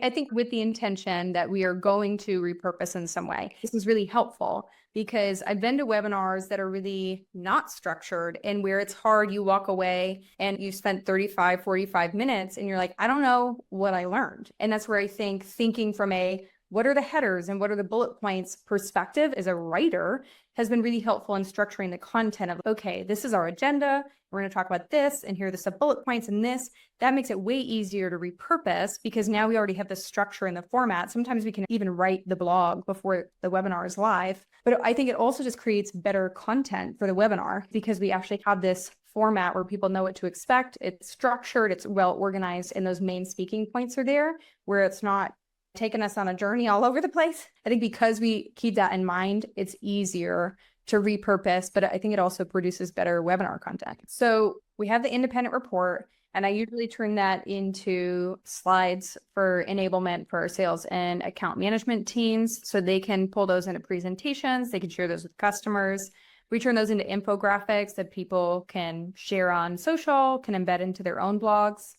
I think with the intention that we are going to repurpose in some way. This is really helpful because I've been to webinars that are really not structured and where it's hard, you walk away and you spent 35, 45 minutes and you're like, I don't know what I learned. And that's where I think thinking from a what are the headers and what are the bullet points perspective as a writer has been really helpful in structuring the content of, okay, this is our agenda. We're going to talk about this and here are the sub bullet points and this. That makes it way easier to repurpose because now we already have the structure and the format. Sometimes we can even write the blog before the webinar is live. But I think it also just creates better content for the webinar because we actually have this format where people know what to expect. It's structured, it's well organized, and those main speaking points are there where it's not taking us on a journey all over the place. I think because we keep that in mind, it's easier to repurpose, but I think it also produces better webinar content. So we have the independent report, and I usually turn that into slides for enablement for our sales and account management teams so they can pull those into presentations, they can share those with customers. We turn those into infographics that people can share on social, can embed into their own blogs.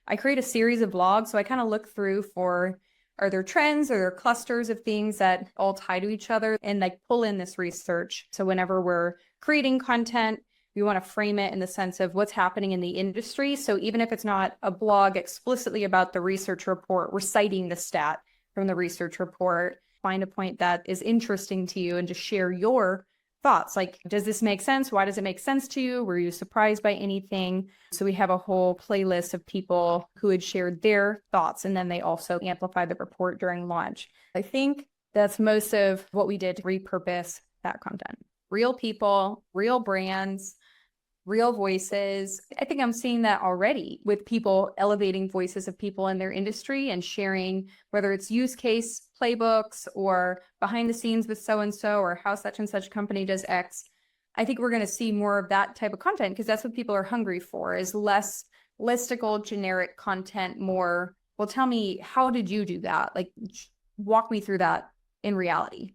I create a series of blogs, so I kind of look through for are there trends? Are there clusters of things that all tie to each other and like pull in this research? So whenever we're creating content, we want to frame it in the sense of what's happening in the industry. So even if it's not a blog explicitly about the research report, we're citing the stat from the research report, find a point that is interesting to you and just share your thoughts. Like, does this make sense? Why does it make sense to you? Were you surprised by anything? So we have a whole playlist of people who had shared their thoughts, and then they also amplified the report during launch. I think that's most of what we did to repurpose that content. Real people, real brands, real voices. I think I'm seeing that already with people elevating voices of people in their industry and sharing whether it's use case playbooks or behind the scenes with so-and-so or how such and such company does X. I think we're going to see more of that type of content because that's what people are hungry for is less listicle generic content, more, well, tell me, how did you do that? Like walk me through that in reality.